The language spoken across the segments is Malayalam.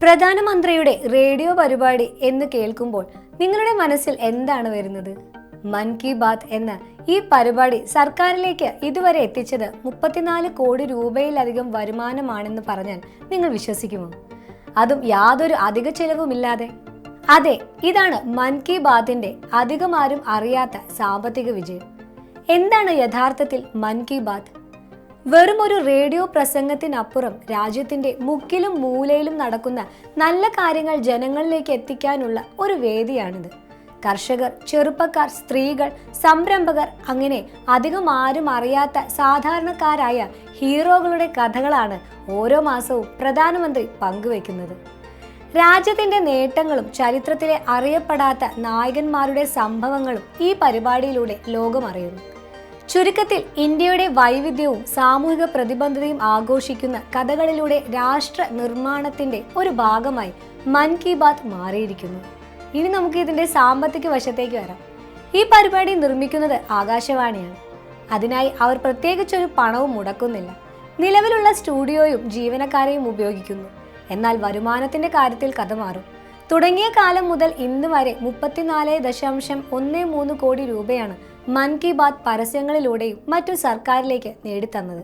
പ്രധാനമന്ത്രിയുടെ റേഡിയോ പരിപാടി എന്ന് കേൾക്കുമ്പോൾ നിങ്ങളുടെ മനസ്സിൽ എന്താണ് വരുന്നത്? മൻ കി ബാത്ത് എന്ന ഈ പരിപാടി സർക്കാരിലേക്ക് ഇതുവരെ എത്തിച്ചത് 34 കോടി രൂപയിലധികം വരുമാനമാണെന്ന് പറഞ്ഞാൽ നിങ്ങൾ വിശ്വസിക്കുമോ? അതും യാതൊരു അധിക ചെലവുമില്ലാതെ. അതെ, ഇതാണ് മൻ കി ബാത്തിന്റെ അധികമാരും അറിയാത്ത സാമ്പത്തിക വിജയം. എന്താണ് യഥാർത്ഥത്തിൽ മൻ കി ബാത്ത്? വെറും ഒരു റേഡിയോ പ്രസംഗത്തിനപ്പുറം രാജ്യത്തിന്റെ മുക്കിലും മൂലയിലും നടക്കുന്ന നല്ല കാര്യങ്ങൾ ജനങ്ങളിലേക്ക് എത്തിക്കാനുള്ള ഒരു വേദിയാണിത്. കർഷകർ, ചെറുപ്പക്കാർ, സ്ത്രീകൾ, സംരംഭകർ, അങ്ങനെ അധികം ആരും അറിയാത്ത സാധാരണക്കാരായ ഹീറോകളുടെ കഥകളാണ് ഓരോ മാസവും പ്രധാനമന്ത്രി പങ്കുവെക്കുന്നത്. രാജ്യത്തിന്റെ നേട്ടങ്ങളും ചരിത്രത്തിലെ അറിയപ്പെടാത്ത നായകന്മാരുടെ സംഭവങ്ങളും ഈ പരിപാടിയിലൂടെ ലോകം അറിയുന്നു. ചുരുക്കത്തിൽ ഇന്ത്യയുടെ വൈവിധ്യവും സാമൂഹിക പ്രതിബദ്ധതയും ആഘോഷിക്കുന്ന കഥകളിലൂടെ രാഷ്ട്ര നിർമ്മാണത്തിന്റെ ഒരു ഭാഗമായി മൻ കി ബാത്ത് മാറിയിരിക്കുന്നു. ഇനി നമുക്ക് ഇതിന്റെ സാമ്പത്തിക വശത്തേക്ക് വരാം. ഈ പരിപാടി നിർമ്മിക്കുന്നത് ആകാശവാണിയാണ്. അതിനായി അവർ പ്രത്യേകിച്ചൊരു പണവും മുടക്കുന്നില്ല. നിലവിലുള്ള സ്റ്റുഡിയോയും ജീവനക്കാരെയും ഉപയോഗിക്കുന്നു. എന്നാൽ വരുമാനത്തിന്റെ കാര്യത്തിൽ കഥ മാറും. തുടങ്ങിയ കാലം മുതൽ ഇന്ന് വരെ 34.13 കോടി രൂപയാണ് മൻ കി ബാത്ത് പരസ്യങ്ങളിലൂടെയും മറ്റു സർക്കാരിലേക്ക് നേടിത്തന്നത്.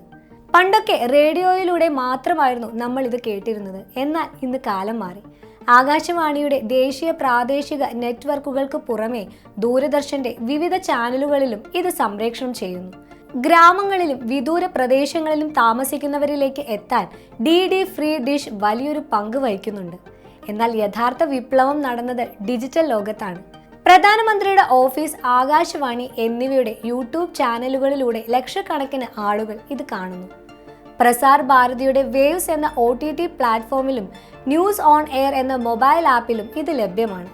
പണ്ടൊക്കെ റേഡിയോയിലൂടെ മാത്രമായിരുന്നു നമ്മൾ ഇത് കേട്ടിരുന്നത്. എന്നാൽ ഇന്ന് കാലം മാറി. ആകാശവാണിയുടെ ദേശീയ പ്രാദേശിക നെറ്റ്വർക്കുകൾക്ക് പുറമെ ദൂരദർശന്റെ വിവിധ ചാനലുകളിലും ഇത് സംപ്രേഷണം ചെയ്യുന്നു. ഗ്രാമങ്ങളിലും വിദൂര പ്രദേശങ്ങളിലും താമസിക്കുന്നവരിലേക്ക് എത്താൻ DD ഫ്രീ ഡിഷ് വലിയൊരു പങ്ക് വഹിക്കുന്നുണ്ട്. എന്നാൽ യഥാർത്ഥ വിപ്ലവം നടന്നത് ഡിജിറ്റൽ ലോകത്താണ്. പ്രധാനമന്ത്രിയുടെ ഓഫീസ്, ആകാശവാണി എന്നിവയുടെ യൂട്യൂബ് ചാനലുകളിലൂടെ ലക്ഷക്കണക്കിന് ആളുകൾ ഇത് കാണുന്നു. പ്രസാർ ഭാരതിയുടെ വേവ്സ് എന്ന OTT പ്ലാറ്റ്ഫോമിലും ന്യൂസ് ഓൺ എയർ എന്ന മൊബൈൽ ആപ്പിലും ഇത് ലഭ്യമാണ്.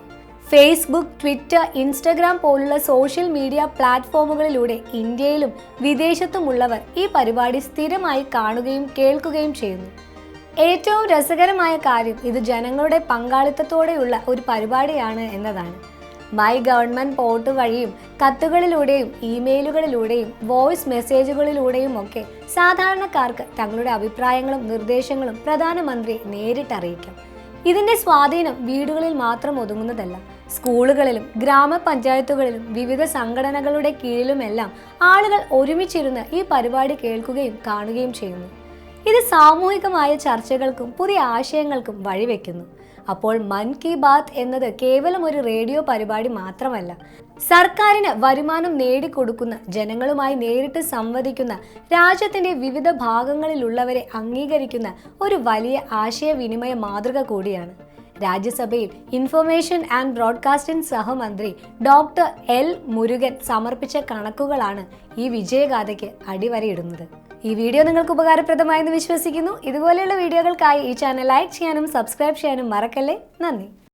ഫേസ്ബുക്ക്, ട്വിറ്റർ, ഇൻസ്റ്റഗ്രാം പോലുള്ള സോഷ്യൽ മീഡിയ പ്ലാറ്റ്ഫോമുകളിലൂടെ ഇന്ത്യയിലും വിദേശത്തുമുള്ളവർ ഈ പരിപാടി സ്ഥിരമായി കാണുകയും കേൾക്കുകയും ചെയ്യുന്നു. ഏറ്റവും രസകരമായ കാര്യം ഇത് ജനങ്ങളുടെ പങ്കാളിത്തത്തോടെയുള്ള ഒരു പരിപാടിയാണ് എന്നതാണ്. മൈ ഗവൺമെന്റ് പോർട്ട് വഴിയും കത്തുകളിലൂടെയും ഇമെയിലുകളിലൂടെയും വോയിസ് മെസ്സേജുകളിലൂടെയും ഒക്കെ സാധാരണക്കാർക്ക് തങ്ങളുടെ അഭിപ്രായങ്ങളും നിർദ്ദേശങ്ങളും പ്രധാനമന്ത്രിയെ നേരിട്ട് അറിയിക്കാം. ഇതിന്റെ സ്വാധീനം വീടുകളിൽ മാത്രം ഒതുങ്ങുന്നതല്ല. സ്കൂളുകളിലും ഗ്രാമപഞ്ചായത്തുകളിലും വിവിധ സംഘടനകളുടെ കീഴിലുമെല്ലാം ആളുകൾ ഒരുമിച്ചിരുന്ന് ഈ പരിപാടി കേൾക്കുകയും കാണുകയും ചെയ്യുന്നു. ഇത് സാമൂഹികമായ ചർച്ചകൾക്കും പുതിയ ആശയങ്ങൾക്കും വഴിവെക്കുന്നു. അപ്പോൾ മൻ കി ബാത്ത് എന്നത് കേവലം ഒരു റേഡിയോ പരിപാടി മാത്രമല്ല, സർക്കാരിന് വരുമാനം നേടിക്കൊടുക്കുന്ന, ജനങ്ങളുമായി നേരിട്ട് സംവദിക്കുന്ന, രാജ്യത്തിന്റെ വിവിധ ഭാഗങ്ങളിലുള്ളവരെ അംഗീകരിക്കുന്ന ഒരു വലിയ ആശയവിനിമയ മാതൃക കൂടിയാണ്. രാജ്യസഭയിൽ ഇൻഫർമേഷൻ ആൻഡ് ബ്രോഡ്കാസ്റ്റിംഗ് സഹമന്ത്രി ഡോക്ടർ L. മുരുകൻ സമർപ്പിച്ച കണക്കുകളാണ് ഈ വിജയഗാഥയ്ക്ക് അടിവരയിടുന്നത്. ഈ വീഡിയോ നിങ്ങൾക്ക് ഉപകാരപ്രദമായെന്ന് വിശ്വസിക്കുന്നു. ഇതുപോലെയുള്ള വീഡിയോകൾക്കായി ഈ ചാനൽ ലൈക്ക് ചെയ്യാനും സബ്സ്ക്രൈബ് ചെയ്യാനും മറക്കല്ലേ. നന്ദി.